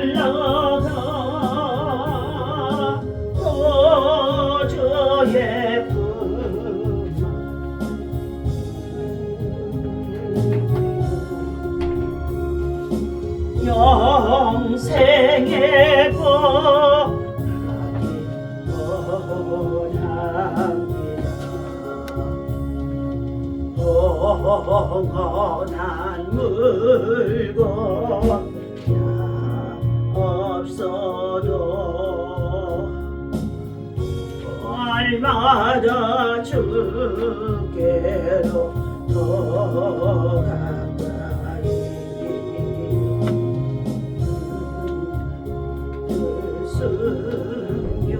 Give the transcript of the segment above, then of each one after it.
흘러가 도주의 품 영생의 엉어난 물고야 없어도 얼마나 주께로 더 가까이 들승요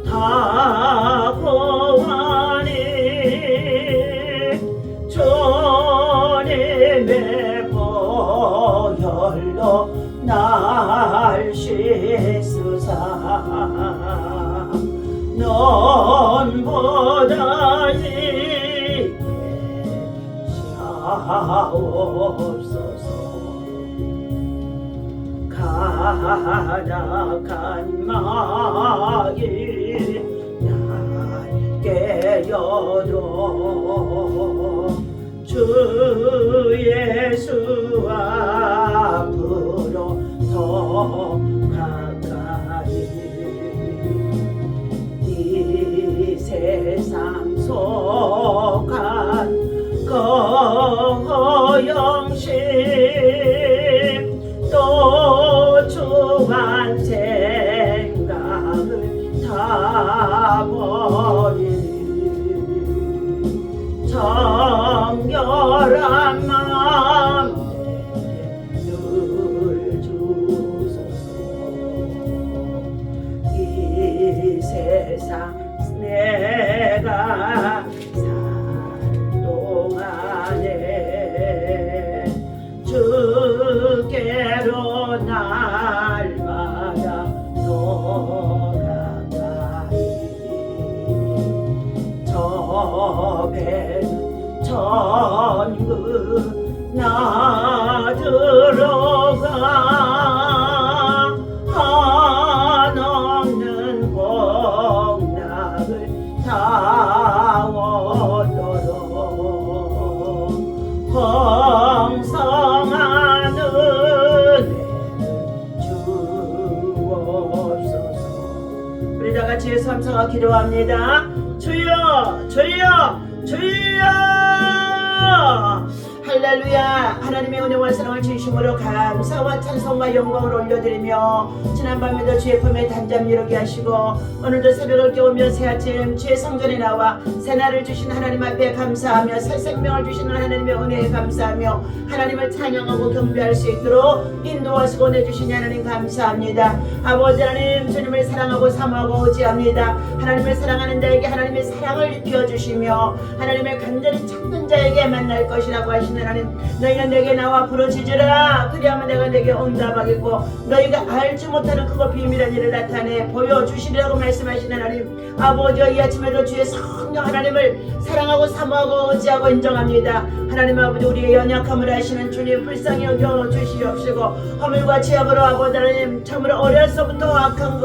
다 고하니 주님의 보혈로 날 씻으사 눈보다 이게 샤옵소서 가락한 마귀 날 깨려도 주 예수 앞으로 더 가까이 이 세상 속한 거영심 또 주한 생각을 다 버리니 정결한 마음 늘 주소서 이 세상 내가 살 동안에 주께로 날마다 더 가까이 저 배는 천국 나 들어가 한없는 복락을 다 얻도록 풍성한 은혜를 주옵소서. 우리 다같이 예수 함성하고 기도합니다. 주여 주여 주여 할렐루야. 하나님의 은혜와 사랑을 진심으로 감사와 찬송과 영광을 올려드리며 지난밤에도 주의 품에 단잠 이루게 하시고 오늘도 새벽을 깨우며 새아침 주의 성전에 나와 새날을 주신 하나님 앞에 감사하며 새 생명을 주시는 하나님의 은혜에 감사하며 하나님을 찬양하고 경배할 수 있도록 인도하시고 내주시니 하나님 감사합니다. 아버지 하나님 주님을 사랑하고 사모하고 의지합니다. 하나님을 사랑하는 자에게 하나님의 사랑을 입혀주시며 하나님을 간절히 찾는 자에게 만날 것이라고 하시는 하나님, 너희는 내게 나와 부르짖으라 그리하면 내가 내게 응답하겠고 너희가 알지 못하는 크고 비밀한 일을 나타내 보여주시리라고 말씀하시는 하나님, 아버지와 이 아침에도 주의 성령 하나님을 사랑하고 사모하고 의지하고 인정합니다. 하나님 아버지 우리의 연약함을 아시는 주님 불쌍히 여겨 주시옵시고 허물과 죄악으로 아버지 하나님 참으로 어려서부터 악한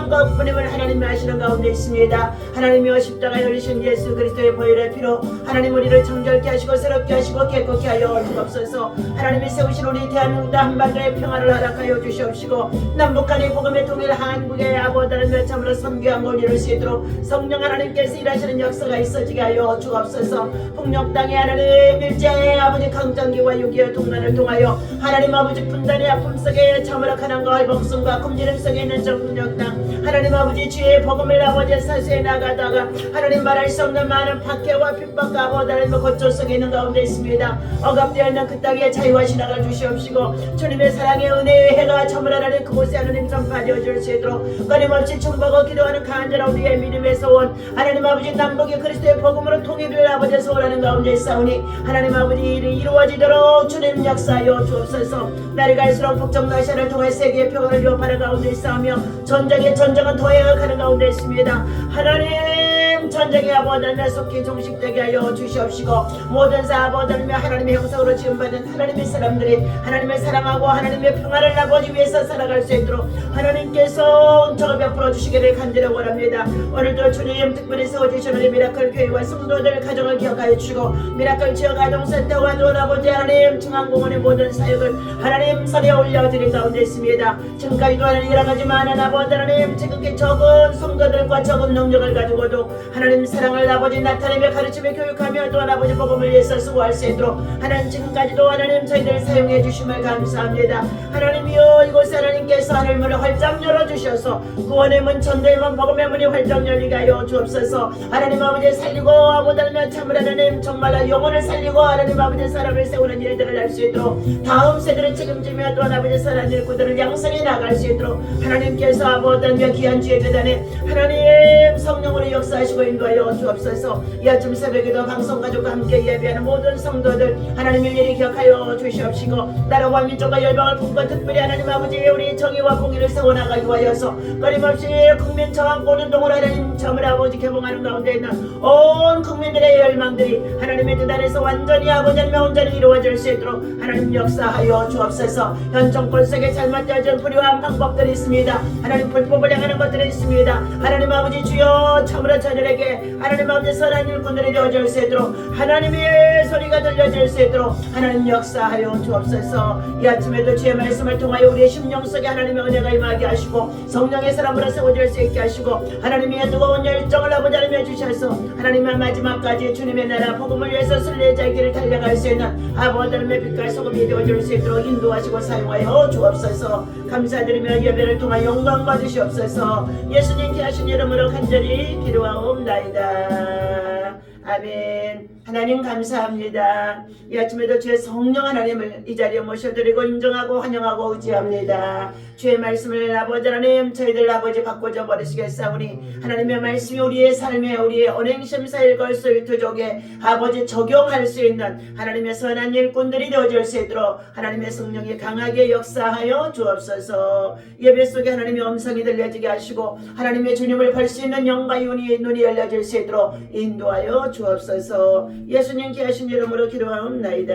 것뿐임을 하나님이 아시는 가운데 있습니다. 하나님이여 십자가에 열리신 예수 그리스도의 보혈의 피로 하나님 우리를 정결케 하시고 새롭게 하시고 깨끗게 하여 주옵소서. 하나님이 세우신 우리 대한민국과 한반도의 평화를 허락하여 주시옵시고 남북한의 복음의 통일 한국의 아버지 하나님의 참으로 선교한 걸 이룰 수 있도록 성령 하나님께서 일하시는 역사가 있어지게 하여 주옵소서. 폭력 땅에 하나님 일제의 아버지 강장기와 6.25 동란을 통하여 하나님 아버지 분단의 아픔 속에 참으로 가난과 헐벗음과 굶주림 속에 있는 정국역 땅 하나님 아버지 주의 복음을 아버지 사수해 나가다가 하나님 말할 수 없는 많은 박해와 핍박과 아버지 하나님의 고통 속에 있는 가운데 있습니다. 억압되어 있는 그 땅에 자유와 신앙을 주시옵시고 주님의 사랑의 은혜의 해가 저물 하나님 그곳에 하나님 전파되어 줄 수 있도록 끊임없이 충박하고 기도하는 간절한 우리의 믿음의 소원 하나님 아버지 남북의 그리스도의 복음으로 통일을 아버지 소원하는 가운데 있사오니 하나님 아버지 일이 이루어지도록 주님 역사하여 주옵소서. 날이 갈수록 북정나시아를 통해 세계의 평화를 요파는 가운데 있사오며 전쟁의 전쟁은 도약을 가는 가운데 있습니다. 하나님 전쟁에 아버지 하나님 속히 종식되게 하여 주시옵시고 모든 사 아버지 하나님 하나님의 형상으로 지음받은 하나님의 사람들이 하나님을 사랑하고 하나님의 평화를 아버지 위해서 살아갈 수 있도록 하나님께서 은총을 베풀어 주시기를 간절히 원합니다. 오늘도 주님 특별히 세워주시는 미라클 교회와 성도들 가정을 기억하여 주시고 미라클 지역 아동센터와 또 아버지 하나님 중앙공원의 모든 사역을 하나님 선에 올려드릴 가운데 있습니다. 지금까지도 하나님 일어나지 많은 아버지 하나님 지극히 적은 성도들과 적은 능력을 가지고도 하나님 사랑을 아버지 나타내며 가르치며 교육하며 또 아버지 복음을 위해서 수고할 수 있도록 하나님 지금까지도 하나님 저희들 사용해 주심을 감사합니다. 하나님이여 이곳에 하나님께서 하늘문을 활짝 열어주셔서 구원의 문 천대의 문 복음의 문이 활짝 열리게 하여 주옵소서. 하나님 아버지 살리고 아버지 하나님 참을 하나님 정말 영혼을 살리고 하나님 아버지 사람을 세우는 일들을 할 수 있도록 다음 세대를 책임지며 또 아버지 사랑하는 일꾼들을 양성해 나갈 수 있도록 하나님께서 아버지 하나님 귀한 주의 대단에 하나님 성령으로 역사하시고 인도하여 주옵소서. 이 아침 새벽에도 방송가족과 함께 예배하는 모든 성도들 하나님 일일이 기억하여 주시옵시고 나라와 민족과 열방을 품고 특별히 하나님 아버지 우리 정의와 공의를 세워나가기 위하여서 끊임없이 국민 저항권은 동을 하나님 점을 아버지 개봉하는 가운데 있는 온 국민들의 열망들이 하나님의 뜻 안에서 완전히 아버지 하나님 온전히 이루어질 수 있도록 하나님 역사하여 주옵소서. 현 정권 속에 잘못되어진 불의한 방법들이 있습니다. 하나님 불법을 행하는 것들이 있습니다. 하나님 아버지 주여 참으로 저들에게 하나님 아버지 선한 일꾼들이 되어질 수 있도록 하나님의 소리가 들려질 수 있도록 하나님 역사하여 주옵소서. 이 아침에도 주의 말씀을 통하여 우리의 심령 속에 하나님의 은혜가 임하게 하시고 성령의 사람으로 세워질 수 있게 하시고 하나님의 뜨거운 열정을 아버지 하나님 주셔서 하나님의 마지막까지 주님의 나라 복음을 위해서 순례자의 길을 달려갈 수 있는 아버지 하나님의 빛과 소금이 되어질 수 있도록 인도하시고 사용하여 주옵소서. 감사드리며 예배를 통하여 영광 받으시옵소서. 예수님 귀하신 이름으로 간절히 기도하옵나이다. 아멘. 하나님 감사합니다. 이 아침에도 주의 성령 하나님을 이 자리에 모셔드리고 인정하고 환영하고 의지합니다. 주의 말씀을 아버지 하나님 저희들 아버지 바꿔줘 버리시겠사오니 하나님의 말씀이 우리의 삶에 우리의 언행심사일 걸수 일투족에 아버지 적용할 수 있는 하나님의 선한 일꾼들이 되어질 수 있도록 하나님의 성령이 강하게 역사하여 주옵소서. 예배 속에 하나님의 음성이 들려지게 하시고 하나님의 주님을 볼 수 있는 영과 눈이 열려질 수 있도록 인도하여 주옵소서. 예수님 귀하신 이름으로 기도하옵나이다.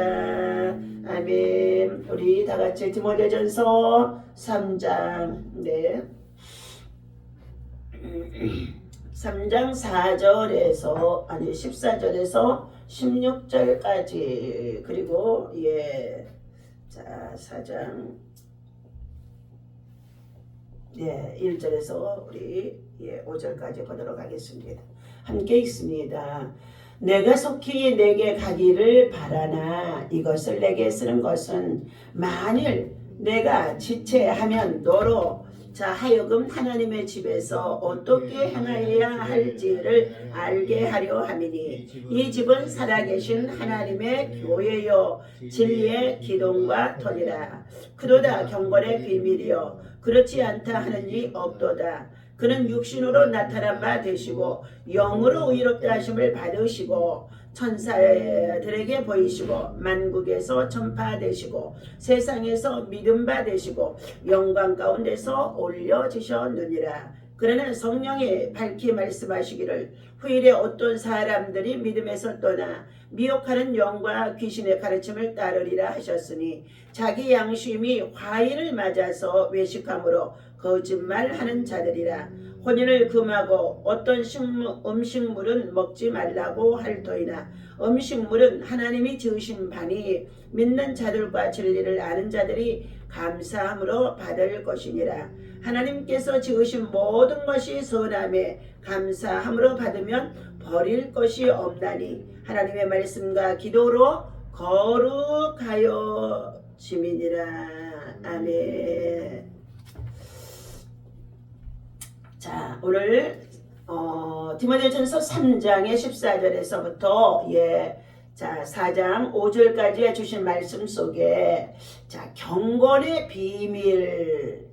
아멘. 우리 다같이 디모데전서 3장 3장 4절에서 14절에서 16절까지 그리고 자 4장 1절에서 우리 5절까지 보도록 하겠습니다. 함께 읽습니다. 내가 속히 내게 가기를 바라나 이것을 내게 쓰는 것은 만일 내가 지체하면 너로 하여금 하나님의 집에서 어떻게 행하여야 할지를 알게 하려 함이니 이 집은 살아계신 하나님의 교회요 진리의 기둥과 터니라. 그도다 경건의 비밀이요 그렇지 않다 하는 이 없도다. 그는 육신으로 나타난 바 되시고 영으로 의롭다 하심을 받으시고 천사들에게 보이시고 만국에서 전파되시고 세상에서 믿음 받으시고 영광 가운데서 올려지셨느니라. 그러나 성령이 밝히 말씀하시기를 후일에 어떤 사람들이 믿음에서 떠나 미혹하는 영과 귀신의 가르침을 따르리라 하셨으니 자기 양심이 화인을 맞아서 외식함으로 거짓말하는 자들이라. 혼인을 금하고 어떤 음식물은 먹지 말라고 할 터이나 음식물은 하나님이 지으신 바니 믿는 자들과 진리를 아는 자들이 감사함으로 받을 것이니라. 하나님께서 지으신 모든 것이 선함에 감사함으로 받으면 버릴 것이 없나니 하나님의 말씀과 기도로 거룩하여 지민이라. 아멘. 자, 오늘 디모데전서 3장의 14절에서부터 4장 5절까지 주신 말씀 속에 경건의 비밀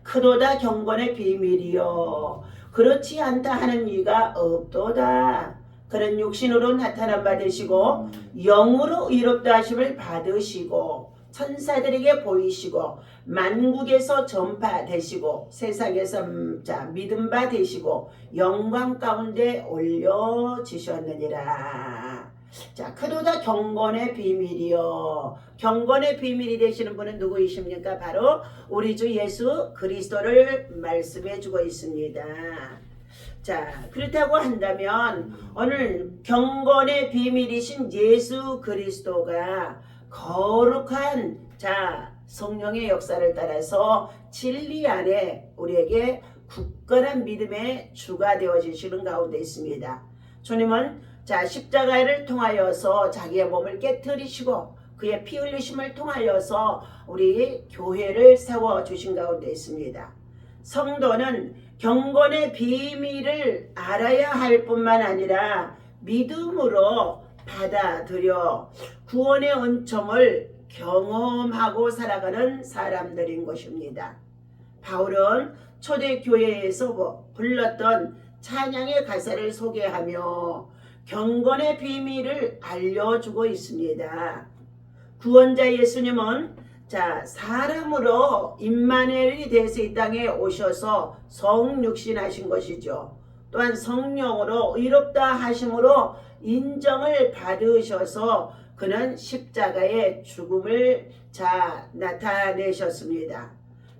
크도다 경건의 비밀이요 그렇지 않다 하는 이가 없도다. 그는 육신으로 나타난 바 되시고 영으로 의롭다 하심을 받으시고 천사들에게 보이시고 만국에서 전파되시고 세상에서 믿음 바 되시고 영광 가운데 올려지셨느니라. 자, 그도다 경건의 비밀이요. 경건의 비밀이 되시는 분은 누구이십니까? 바로 우리 주 예수 그리스도를 말씀해 주고 있습니다. 자, 그렇다고 한다면 오늘 경건의 비밀이신 예수 그리스도가 거룩한 성령의 역사를 따라서 진리 안에 우리에게 굳건한 믿음의 주가 되어지시는 가운데 있습니다. 주님은 십자가를 통하여서 자기의 몸을 깨뜨리시고 그의 피 흘리심을 통하여서 우리 교회를 세워주신 가운데 있습니다. 성도는 경건의 비밀을 알아야 할 뿐만 아니라 믿음으로 받아들여 구원의 은총을 경험하고 살아가는 사람들인 것입니다. 바울은 초대교회에서 불렀던 찬양의 가사를 소개하며 경건의 비밀을 알려주고 있습니다. 구원자 예수님은 사람으로 임마누엘이 되어서 이 땅에 오셔서 성육신하신 것이죠. 또한 성령으로 의롭다 하심으로 인정을 받으셔서 그는 십자가의 죽음을 나타내셨습니다.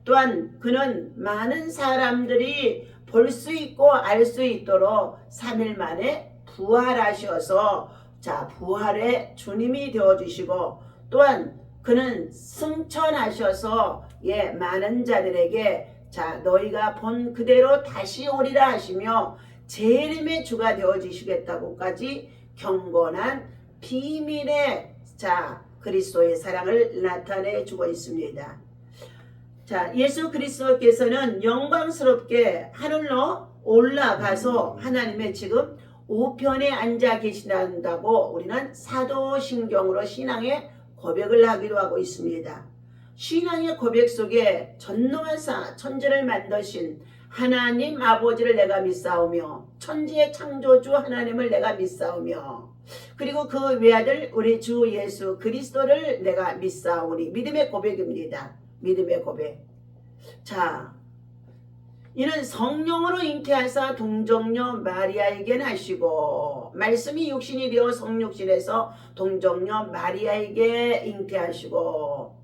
또한 그는 많은 사람들이 볼 수 있고 알 수 있도록 3일 만에 부활하셔서 부활의 주님이 되어주시고 또한 그는 승천하셔서 많은 자들에게 너희가 본 그대로 다시 오리라 하시며 재림의 주가 되어주시겠다고까지 경건한 비밀의 그리스도의 사랑을 나타내 주고 있습니다. 예수 그리스도께서는 영광스럽게 하늘로 올라가서 하나님의 지금 우편에 앉아 계신다고 우리는 사도신경으로 신앙의 고백을 하기도 하고 있습니다. 신앙의 고백 속에 전능하사 천지를 만드신 하나님 아버지를 내가 믿사오며 천지의 창조주 하나님을 내가 믿사오며 그리고 그 외아들 우리 주 예수 그리스도를 내가 믿사오니 믿음의 고백입니다. 믿음의 고백. 이는 성령으로 잉태하사 동정녀 마리아에게 하시고 말씀이 육신이 되어 성육신에서 동정녀 마리아에게 잉태하시고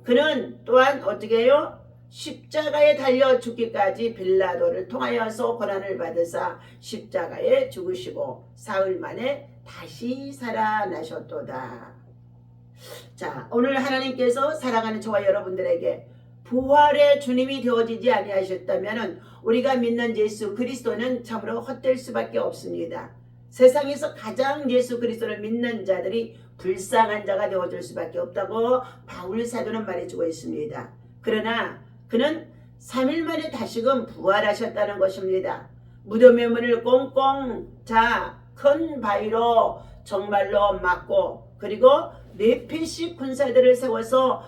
그는 또한 어떻게 해요? 십자가에 달려 죽기까지 빌라도를 통하여서 고난을 받으사 십자가에 죽으시고 사흘 만에 다시 살아나셨도다. 오늘 하나님께서 사랑하는 저와 여러분들에게 부활의 주님이 되어지지 아니하셨다면 우리가 믿는 예수 그리스도는 참으로 헛될 수밖에 없습니다. 세상에서 가장 예수 그리스도를 믿는 자들이 불쌍한 자가 되어줄 수밖에 없다고 바울 사도는 말해주고 있습니다. 그러나 그는 3일 만에 다시금 부활하셨다는 것입니다. 무덤의 문을 꽁꽁 큰 바위로 정말로 막고 그리고 4필씩 군사들을 세워서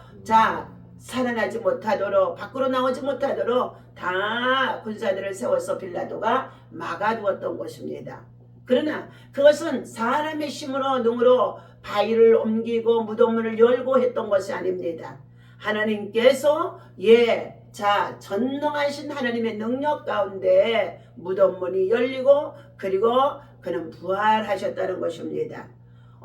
살아나지 못하도록 밖으로 나오지 못하도록 다 군사들을 세워서 빌라도가 막아두었던 것입니다. 그러나 그것은 사람의 힘으로 능으로 바위를 옮기고 무덤문을 열고 했던 것이 아닙니다. 하나님께서 전능하신 하나님의 능력 가운데 무덤문이 열리고 그리고 그는 부활하셨다는 것입니다.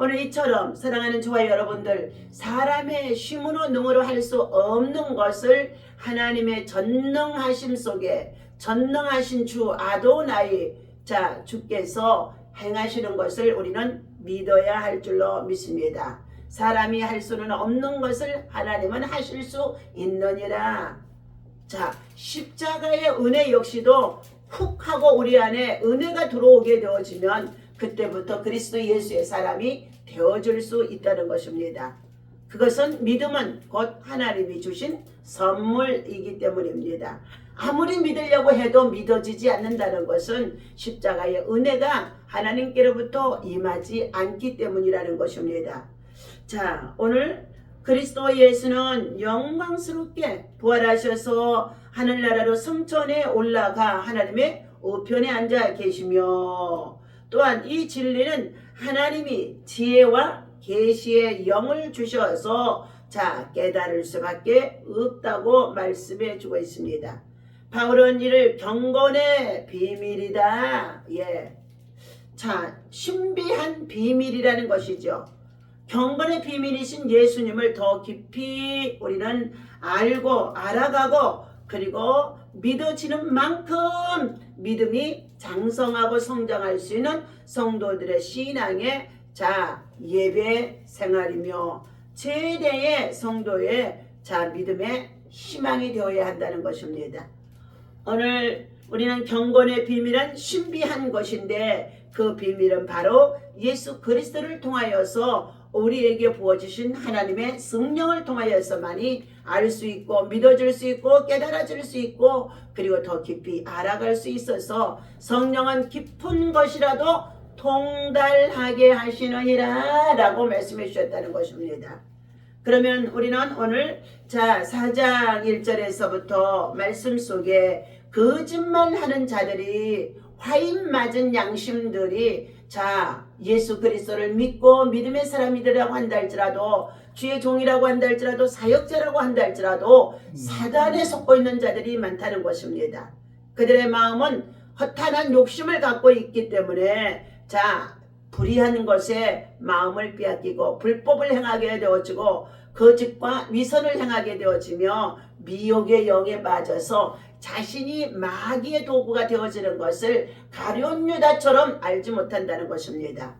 오늘 이처럼 사랑하는 저와 여러분들 사람의 힘으로 능으로 할 수 없는 것을 하나님의 전능하심 속에 전능하신 주 아도나이 주께서 행하시는 것을 우리는 믿어야 할 줄로 믿습니다. 사람이 할 수는 없는 것을 하나님은 하실 수 있느니라. 십자가의 은혜 역시도 훅 하고 우리 안에 은혜가 들어오게 되어지면 그때부터 그리스도 예수의 사람이 되어줄 수 있다는 것입니다. 그것은 믿음은 곧 하나님이 주신 선물이기 때문입니다. 아무리 믿으려고 해도 믿어지지 않는다는 것은 십자가의 은혜가 하나님께로부터 임하지 않기 때문이라는 것입니다. 오늘 그리스도 예수는 영광스럽게 부활하셔서 하늘나라로 승천에 올라가 하나님의 우편에 앉아 계시며 또한 이 진리는 하나님이 지혜와 계시의 영을 주셔서 자 깨달을 수밖에 없다고 말씀해 주고 있습니다. 바울은 이를 경건의 비밀이다. 예. 자, 신비한 비밀이라는 것이죠. 경건의 비밀이신 예수님을 더 깊이 우리는 알고 알아가고 그리고 믿어지는 만큼 믿음이 장성하고 성장할 수 있는 성도들의 신앙의 자 예배 생활이며 최대의 성도의 자 믿음의 희망이 되어야 한다는 것입니다. 오늘 우리는 경건의 비밀은 신비한 것인데 그 비밀은 바로 예수 그리스도를 통하여서 우리에게 부어주신 하나님의 성령을 통하여서만이 알 수 있고 믿어줄 수 있고 깨달아줄 수 있고 그리고 더 깊이 알아갈 수 있어서 성령은 깊은 것이라도 통달하게 하시느니라 라고 말씀해 주셨다는 것입니다. 그러면 우리는 오늘 자 4장 1절에서부터 말씀 속에 거짓말하는 자들이 화인 맞은 양심들이 자 예수 그리스도를 믿고 믿음의 사람이라고 한다 할지라도 주의 종이라고 한다 할지라도 사역자라고 한다 할지라도 사단에 속고 있는 자들이 많다는 것입니다. 그들의 마음은 허탄한 욕심을 갖고 있기 때문에 자 불의한 것에 마음을 빼앗기고 불법을 행하게 되어지고 거짓과 위선을 행하게 되어지며 미혹의 영에 빠져서 자신이 마귀의 도구가 되어지는 것을 가룟 유다처럼 알지 못한다는 것입니다.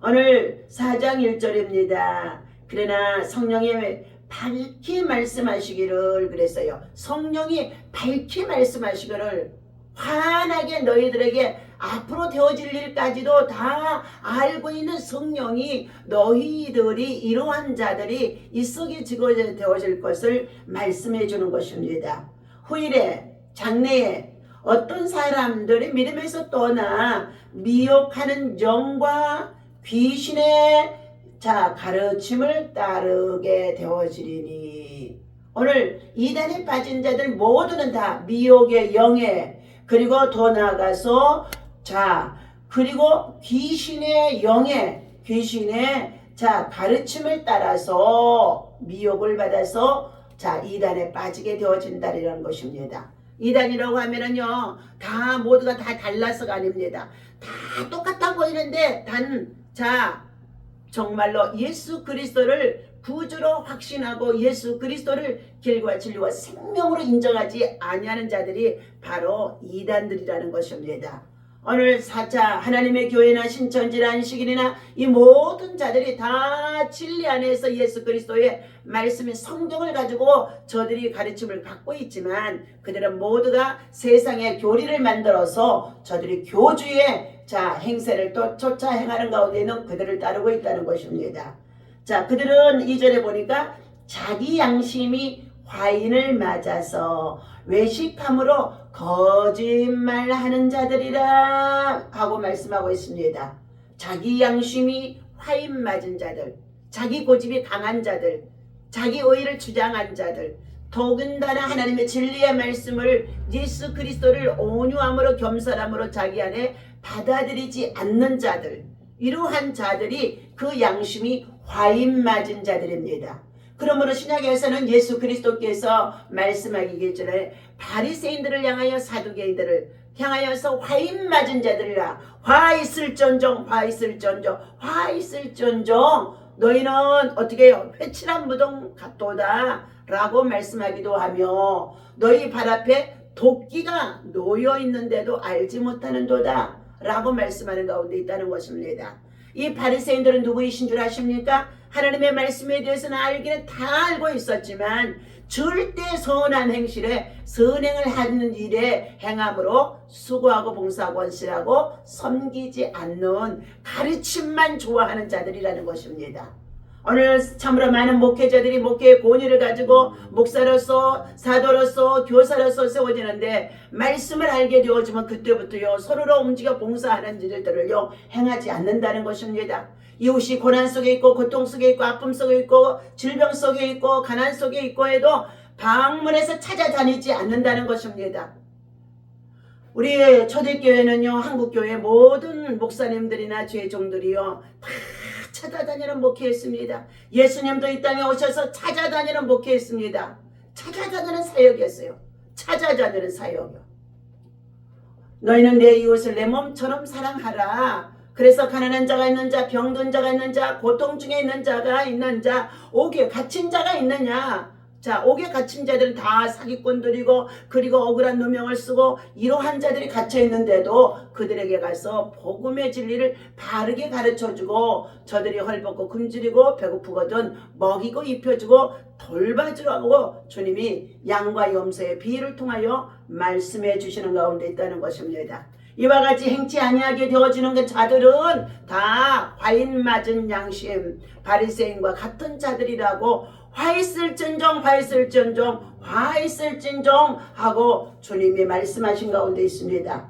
오늘 4장 1절입니다. 그러나 성령이 밝히 말씀하시기를 그랬어요. 성령이 밝히 말씀하시기를 환하게 너희들에게 앞으로 되어질 일까지도 다 알고 있는 성령이 너희들이 이러한 자들이 이 속에 되어질 것을 말씀해 주는 것입니다. 후일에 장래에 어떤 사람들이 믿음에서 떠나 미혹하는 영과 귀신의 자 가르침을 따르게 되어지리니 오늘 이단에 빠진 자들 모두는 다 미혹의 영에 그리고 더 나아가서 자 그리고 귀신의 영에 귀신의 자 가르침을 따라서 미혹을 받아서 자 이단에 빠지게 되어진다라는 것입니다. 이단이라고 하면은요 다 모두가 다 달라서가 아닙니다. 다 똑같아 보이는데 자 정말로 예수 그리스도를 구주로 확신하고 예수 그리스도를 길과 진리와 생명으로 인정하지 아니하는 자들이 바로 이단들이라는 것입니다. 오늘 4차 하나님의 교회나 신천지나 안식일이나 이 모든 자들이 다 진리 안에서 예수 그리스도의 말씀의 성경을 가지고 저들이 가르침을 받고 있지만 그들은 모두가 세상의 교리를 만들어서 저들이 교주의 자 행세를 또 쫓아 행하는 가운데는 그들을 따르고 있다는 것입니다. 자 그들은 2절에 보니까 자기 양심이 화인을 맞아서 외식함으로 거짓말하는 자들이라 하고 말씀하고 있습니다. 자기 양심이 화인 맞은 자들, 자기 고집이 강한 자들, 자기 의의를 주장한 자들, 더군다나 하나님의 진리의 말씀을 예수 그리스도를 온유함으로 겸손함으로 자기 안에 받아들이지 않는 자들, 이러한 자들이 그 양심이 화인 맞은 자들입니다. 그러므로 신약에서는 예수 그리스도께서 말씀하기 전에 바리새인들을 향하여 사두개인들을 향하여서 화인 맞은 자들이라 화 있을전정 너희는 어떻게 해요? 회칠한 무덤 같도다 라고 말씀하기도 하며 너희 발 앞에 도끼가 놓여 있는데도 알지 못하는 도다 라고 말씀하는 가운데 있다는 것입니다. 이 바리새인들은 누구이신 줄 아십니까? 하나님의 말씀에 대해서는 알기는 다 알고 있었지만 절대 선한 행실에 선행을 하는 일에 행함으로 수고하고 봉사하고 헌신하고 섬기지 않는 가르침만 좋아하는 자들이라는 것입니다. 오늘 참으로 많은 목회자들이 목회의 권위를 가지고 목사로서 사도로서 교사로서 세워지는데 말씀을 알게 되어지면 그때부터요 서로로 움직여 봉사하는 일들을요 행하지 않는다는 것입니다. 이웃이 고난 속에 있고 고통 속에 있고 아픔 속에 있고 질병 속에 있고 가난 속에 있고 해도 방문해서 찾아다니지 않는다는 것입니다. 우리 초대교회는요 한국교회 모든 목사님들이나 주의 종들이요 다 찾아다니는 목회였습니다. 예수님도 이 땅에 오셔서 찾아다니는 목회였습니다. 찾아다니는 사역이었어요. 찾아다니는 사역이요. 너희는 내 이웃을 내 몸처럼 사랑하라. 그래서 가난한 자가 있는 자, 병든 자가 있는 자, 고통 중에 있는 자가 있는 자, 옥에 갇힌 자가 있느냐. 자, 옥에 갇힌 자들은 다 사기꾼들이고 그리고 억울한 누명을 쓰고 이러한 자들이 갇혀 있는데도 그들에게 가서 복음의 진리를 바르게 가르쳐주고 저들이 헐벗고 굶주리고 배고프거든 먹이고 입혀주고 돌봐주라고 주님이 양과 염소의 비유를 통하여 말씀해 주시는 가운데 있다는 것입니다. 이와 같이 행치 아니하게 되어지는 그 자들은 다 과인 맞은 양심 바리새인과 같은 자들이라고 화 있을진정 하고 주님이 말씀하신 가운데 있습니다.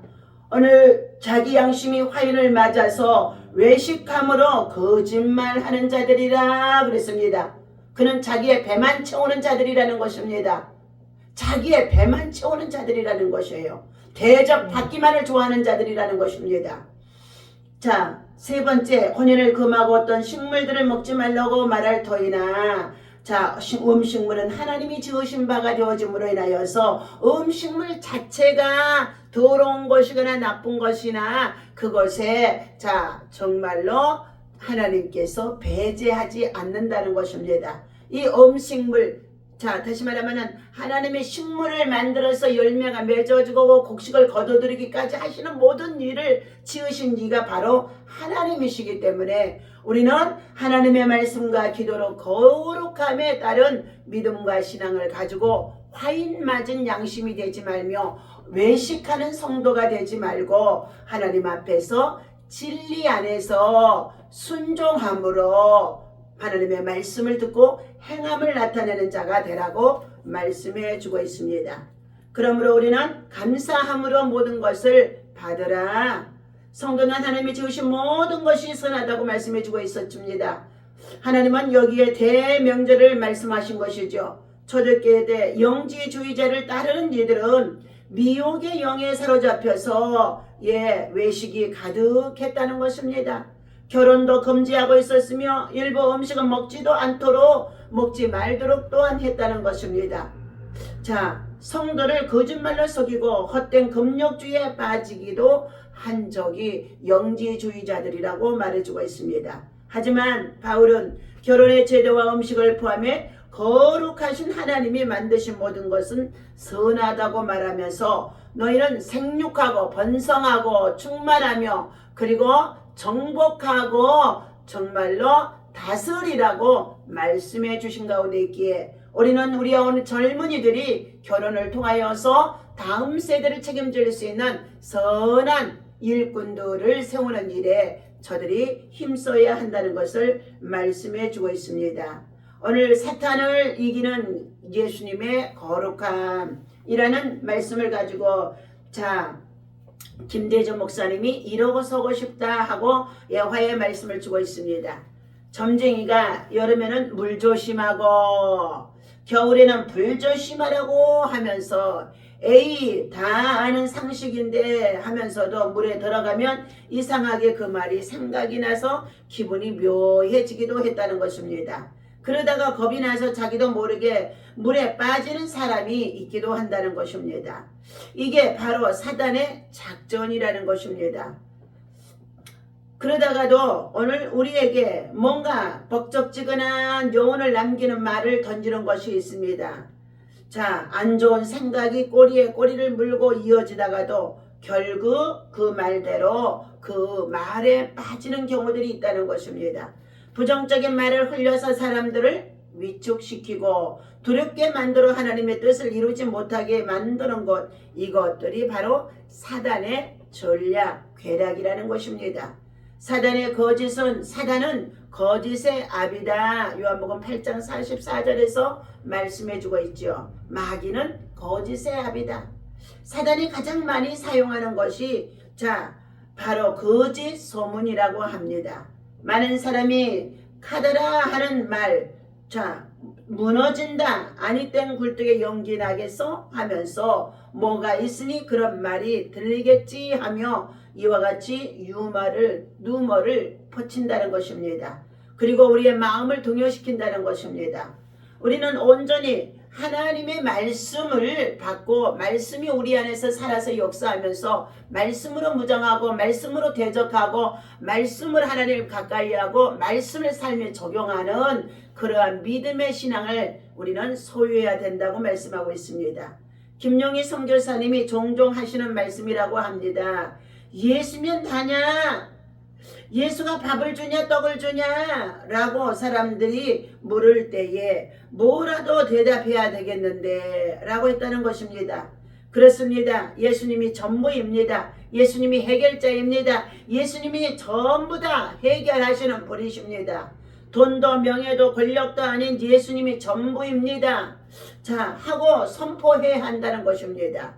오늘 자기 양심이 화인을 맞아서 외식함으로 거짓말하는 자들이라 그랬습니다. 그는 자기의 배만 채우는 자들이라는 것입니다. 자기의 배만 채우는 자들이라는 것이에요. 대접 받기만을 좋아하는 자들이라는 것입니다. 자, 세 번째, 혼인을 금하고 어떤 식물들을 먹지 말라고 말할 터이나 자, 음식물은 하나님이 지으신 바가 되어짐으로 인하여서 음식물 자체가 더러운 것이거나 나쁜 것이나 그것에 자 정말로 하나님께서 배제하지 않는다는 것입니다. 이 음식물 자 다시 말하면 하나님의 식물을 만들어서 열매가 맺어지고 곡식을 거둬들이기까지 하시는 모든 일을 지으신 이가 바로 하나님이시기 때문에 우리는 하나님의 말씀과 기도로 거룩함에 따른 믿음과 신앙을 가지고 화인 맞은 양심이 되지 말며 외식하는 성도가 되지 말고 하나님 앞에서 진리 안에서 순종함으로 하나님의 말씀을 듣고 행함을 나타내는 자가 되라고 말씀해 주고 있습니다. 그러므로 우리는 감사함으로 모든 것을 받으라. 성도는 하나님이 지으신 모든 것이 선하다고 말씀해 주고 있었습니다. 하나님은 여기에 대명절을 말씀하신 것이죠. 초대교회 때 영지주의자를 따르는 이들은 미혹의 영에 사로잡혀서 외식이 가득했다는 것입니다. 결혼도 금지하고 있었으며 일부 음식은 먹지도 않도록 먹지 말도록 또한 했다는 것입니다. 자, 성도를 거짓말로 속이고 헛된 금욕주의에 빠지기도 한 적이 영지주의자들이라고 말해주고 있습니다. 하지만 바울은 결혼의 제도와 음식을 포함해 거룩하신 하나님이 만드신 모든 것은 선하다고 말하면서 너희는 생육하고 번성하고 충만하며 그리고 정복하고 정말로 다스리라고 말씀해 주신 가운데 있기에 우리는 우리와 오늘 젊은이들이 결혼을 통하여서 다음 세대를 책임질 수 있는 선한 일꾼들을 세우는 일에 저들이 힘써야 한다는 것을 말씀해 주고 있습니다. 오늘 사탄을 이기는 예수님의 거룩함이라는 말씀을 가지고 자 김대중 목사님이 이러고 서고 싶다 하고 화의 말씀을 주고 있습니다. 점쟁이가 여름에는 물 조심하고 겨울에는 불 조심하라고 하면서 에이 다 아는 상식인데 하면서도 물에 들어가면 이상하게 그 말이 생각이 나서 기분이 묘해지기도 했다는 것입니다. 그러다가 겁이 나서 자기도 모르게 물에 빠지는 사람이 있기도 한다는 것입니다. 이게 바로 사단의 작전이라는 것입니다. 그러다가도 오늘 우리에게 뭔가 벅적지근한 여운을 남기는 말을 던지는 것이 있습니다. 자, 안 좋은 생각이 꼬리에 꼬리를 물고 이어지다가도 결국 그 말대로 그 말에 빠지는 경우들이 있다는 것입니다. 부정적인 말을 흘려서 사람들을 위축시키고 두렵게 만들어 하나님의 뜻을 이루지 못하게 만드는 것, 이것들이 바로 사단의 전략, 괴략이라는 것입니다. 사단은 거짓의 압이다. 요한복음 8장 44절에서 말씀해주고 있죠. 마귀는 거짓의 압이다. 사단이 가장 많이 사용하는 것이 바로 거짓 소문이라고 합니다. 많은 사람이 카더라 하는 말, 무너진다, 아니 땡 굴뚝에 연기 나겠어 하면서 뭐가 있으니 그런 말이 들리겠지 하며 이와 같이 유머를 퍼친다는 것입니다. 그리고 우리의 마음을 동요시킨다는 것입니다. 우리는 온전히 하나님의 말씀을 받고 말씀이 우리 안에서 살아서 역사하면서 말씀으로 무장하고 말씀으로 대적하고 말씀을 하나님을 가까이하고 말씀을 삶에 적용하는 그러한 믿음의 신앙을 우리는 소유해야 된다고 말씀하고 있습니다. 김용희 선교사님이 종종 하시는 말씀이라고 합니다. 예수면 다냐? 예수가 밥을 주냐 떡을 주냐? 라고 사람들이 물을 때에 뭐라도 대답해야 되겠는데 라고 했다는 것입니다. 그렇습니다. 예수님이 전부입니다. 예수님이 해결자입니다. 예수님이 전부 다 해결하시는 분이십니다. 돈도 명예도 권력도 아닌 예수님이 전부입니다. 자, 하고 선포해야 한다는 것입니다.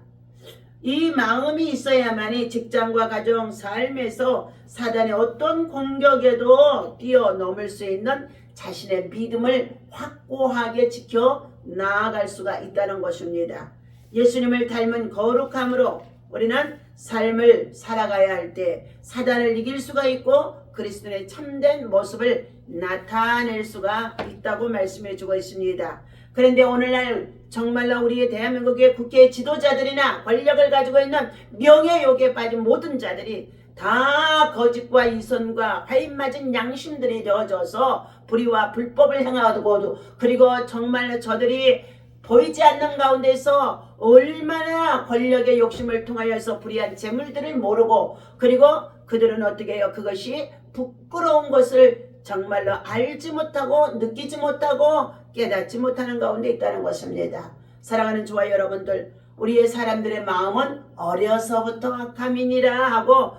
이 마음이 있어야만이 직장과 가정, 삶에서 사단의 어떤 공격에도 뛰어넘을 수 있는 자신의 믿음을 확고하게 지켜 나아갈 수가 있다는 것입니다. 예수님을 닮은 거룩함으로 우리는 삶을 살아가야 할 때 사단을 이길 수가 있고 그리스도의 참된 모습을 나타낼 수가 있다고 말씀해 주고 있습니다. 그런데 오늘날 정말로 우리의 대한민국의 국회 지도자들이나 권력을 가지고 있는 명예욕에 빠진 모든 자들이 다 거짓과 이선과 화인맞은 양심들이 되어져서 불의와 불법을 행하고 그리고 정말로 저들이 보이지 않는 가운데서 얼마나 권력의 욕심을 통하여서 불의한 재물들을 모르고 그리고 그들은 어떻게 해요? 그것이 부끄러운 것을 정말로 알지 못하고 느끼지 못하고 깨닫지 못하는 가운데 있다는 것입니다. 사랑하는 저와 여러분들, 우리의 사람들의 마음은 어려서부터 악함이니라 하고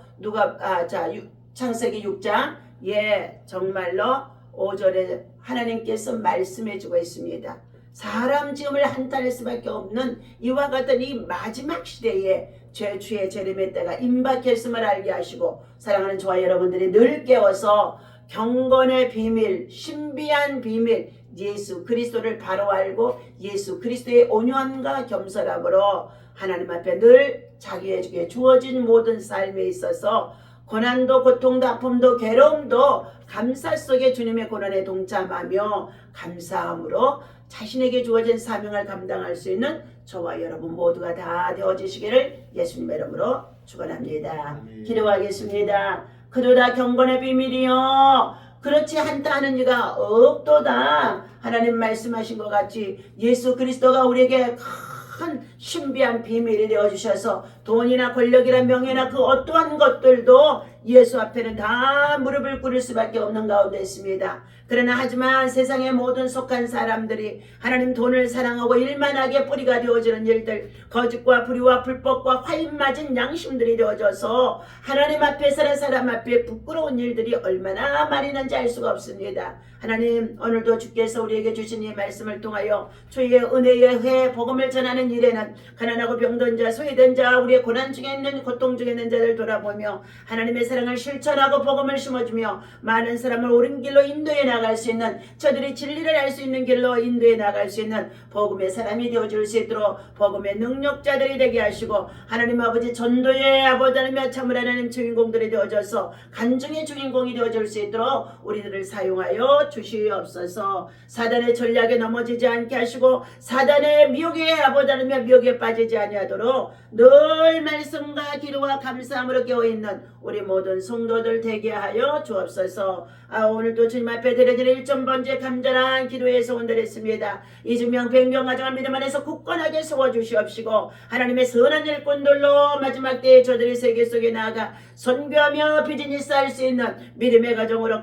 창세기 6장 정말로 5절에 하나님께서 말씀해 주고 있습니다. 사람 지음을 한탄할 수밖에 없는 이와 같은 이 마지막 시대에 죄의 재림의 때가 임박했음을 알게 하시고 사랑하는 저와 여러분들이 늘 깨워서 경건의 비밀, 신비한 비밀, 예수 그리스도를 바로 알고 예수 그리스도의 온유함과 겸손함으로 하나님 앞에 늘 자기에게 주어진 모든 삶에 있어서 고난도 고통도 아픔도 괴로움도 감사 속에 주님의 고난에 동참하며 감사함으로 자신에게 주어진 사명을 감당할 수 있는 저와 여러분 모두가 다 되어지시기를 예수님의 이름으로 축원합니다. 기도하겠습니다. 그도다 경건의 비밀이요 그렇지 않다 하는 이가 없도다. 하나님 말씀하신 것 같이 예수 그리스도가 우리에게 큰 신비한 비밀이 되어주셔서 돈이나 권력이나 명예나 그 어떠한 것들도 예수 앞에는 다 무릎을 꿇을 수밖에 없는 가운데 있습니다. 그러나 하지만 세상의 모든 속한 사람들이 하나님 돈을 사랑하고 일만하게 뿌리가 되어지는 일들, 거짓과 불의와 불법과 화인맞은 양심들이 되어져서 하나님 앞에 사는 사람 앞에 부끄러운 일들이 얼마나 많이 있는지 알 수가 없습니다. 하나님 오늘도 주께서 우리에게 주신 이 말씀을 통하여 주의 은혜의 회 복음을 전하는 일에는 가난하고 병든 자, 소외된 자, 우리의 고난 중에 있는 고통 중에 있는 자를 돌아보며 하나님의 사랑을 실천하고 복음을 심어주며 많은 사람을 옳은 길로 인도해 나갈 수 있는 저들이 진리를 알 수 있는 길로 인도해 나갈 수 있는 복음의 사람이 되어줄 수 있도록 복음의 능력자들이 되게 하시고 하나님 아버지 전도의 아버지 하나님 참을 하나님 주인공들이 되어져서 간증의 주인공이 되어줄 수 있도록 우리들을 사용하여 주시옵소서. 사단의 전략에 넘어지지 않게 하시고 사단의 미혹에 아버지 하나님 미혹에 빠지지 아니하도록 늘 말씀과 기도와 감사함으로 깨어있는 우리 모든 성도들 되게 하여 주옵소서. 오늘도 주님 앞에 드려드릴 1,000번째 감전한 기도의 소원들 했습니다. 이중명 백명 가정을 믿음 안에서 굳건하게 세워주시옵시고 하나님의 선한 일꾼들로 마지막 때에 저들이 세계 속에 나아가 선교하며 비즈니스 할 수 있는 믿음의 가정으로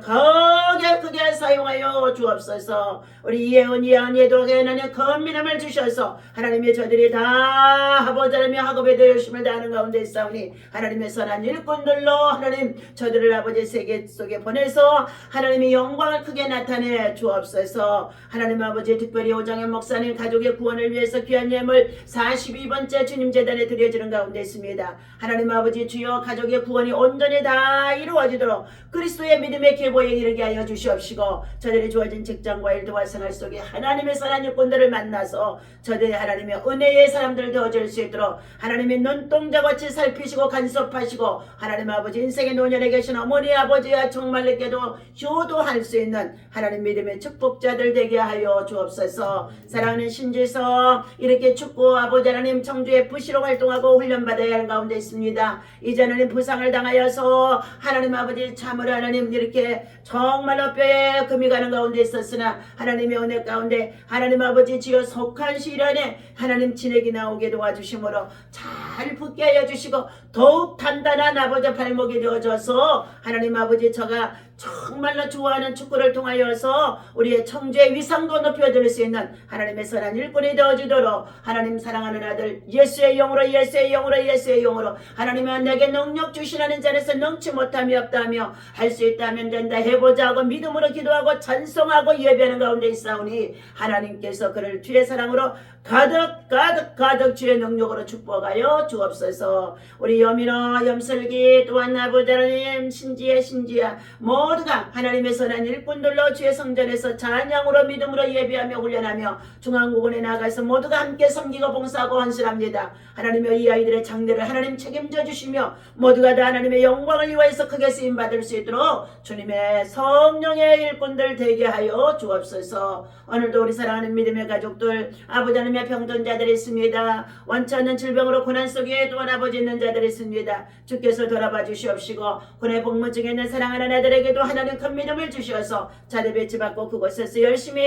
크게 사용하여 주옵소서. 우리 예언 예도에 하나님 큰 믿음을 주셔서 하나님의 저들이 다 아버지 하나님의 학업에 대해 열심을 다하는 가운데 있사오니 하나님의 선한 일꾼들로 하나님 저들을 아버지 세계 속에 보내서 하나님의 영광을 크게 나타내 주옵소서. 하나님 아버지 특별히 오정현 목사님 가족의 구원을 위해서 귀한 예물 42번째 주님 재단에 드려지는 가운데 있습니다. 하나님 아버지 주여 가족의 구원이 온전히 다 이루어지도록 그리스도의 믿음의 계보에 이르게 하여 주시옵시고 저들이 주어진 직장과 일도와 생활 속에 하나님의 선한 일꾼들을 만나서 저들이 하나님의 은혜의 사람들 되어질 수 있도록 하나님의 눈 눈동자같이 살피시고 간섭하시고 하나님 아버지 인생의 노년에 계신 어머니 아버지와 정말에게도 효도할 수 있는 하나님 믿음의 축복자들 되게 하여 주옵소서. 사랑하는 신지서 이렇게 축구 아버지 하나님 청주의 부시로 활동하고 훈련받아야 하는 가운데 있습니다. 이제 하나님 부상을 당하여서 하나님 아버지 참으로 하나님 이렇게 정말로 뼈에 금이 가는 가운데 있었으나 하나님의 은혜 가운데 하나님 아버지 지어 속한 시련에 하나님 진액이 나오게 도와주심으로 잘 붙게 하여 주시고 더욱 단단한 아버지 발목이 되어져서 하나님 아버지 저가 정말로 좋아하는 축구를 통하여서 우리의 청주의 위상도 높여드릴 수 있는 하나님의 선한 일꾼이 되어지도록 하나님 사랑하는 아들 예수의 영으로 예수의 영으로 예수의 영으로 하나님은 내게 능력 주시라는 자리에서 능치 못함이 없다며 할 수 있다면 된다 해보자 하고 믿음으로 기도하고 찬송하고 예배하는 가운데 있사오니 하나님께서 그를 주의 사랑으로 가득 주의 능력으로 축복하여 주옵소서. 우리 여민아 염슬기 또한 아버지 하나님 신지야 모두가 하나님의 선한 일꾼들로 주의 성전에서 찬양으로 믿음으로 예배하며 훈련하며 중앙공원에 나가서 모두가 함께 섬기고 봉사하고 헌신합니다. 하나님의 이 아이들의 장래를 하나님 책임져 주시며 모두가 다 하나님의 영광을 위하여서 크게 쓰임받을 수 있도록 주님의 성령의 일꾼들 되게 하여 주옵소서. 오늘도 우리 사랑하는 믿음의 가족들 아버지 하나님의 병든자들이 있습니다. 원치 않는 질병으로 고난 속에 또한 아버지 있는 자들이 있습니다. 주께서 돌아봐 주시옵시고 군의 복무 중에 있는 사랑하는 아들에게도 하나님 큰 믿음을 주셔서 자대 배치받고 그곳에서 열심히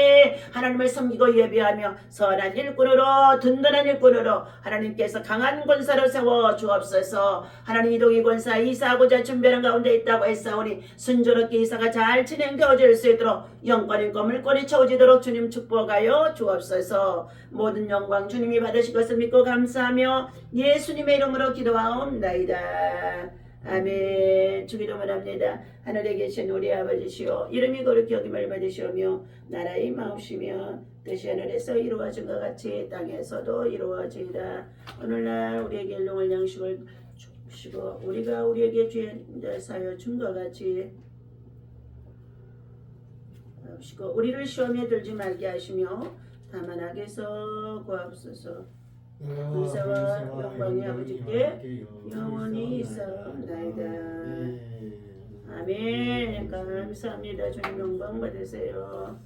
하나님을 섬기고 예배하며 선한 일꾼으로 든든한 일꾼으로 하나님께서 강한 권사로 세워 주옵소서. 하나님 이동희 권사 이사하고자 준비하는 가운데 있다고 했사오니 순조롭게 이사가 잘 진행되어질 수 있도록 영권인 거물권이 채워지도록 주님 축복하여 주옵소서. 모든 영광 주님이 받으실 것을 믿고 감사하며 예수님의 이름으로 기도하옵나이다. 아멘. 주기도만 합니다. 하늘에 계신 우리 아버지시오 이름이 거룩히 여김을 받으시오며 나라의 마옵시며 뜻이 하늘에서 이루어진 것 같이 땅에서도 이루어지이다. 오늘날 우리에게 일용할 양식을 주시고 우리가 우리에게 죄인 사여 준 것 같이 하시고 우리를 시험에 들지 말게 하시며 다만 악에서 구하옵소서. 은사와 영광이 아버지께 영원히 있사옵나이다. 아멘. 감사합니다. 주님 영광 받으세요.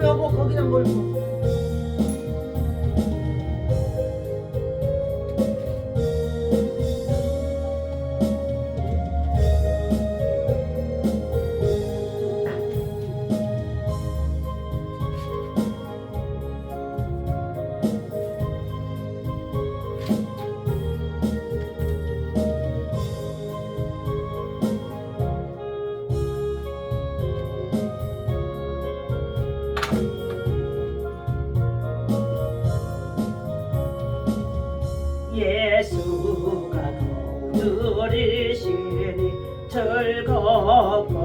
여보 거기다 뭘 봐. 예수가 거두리시니 즐겁고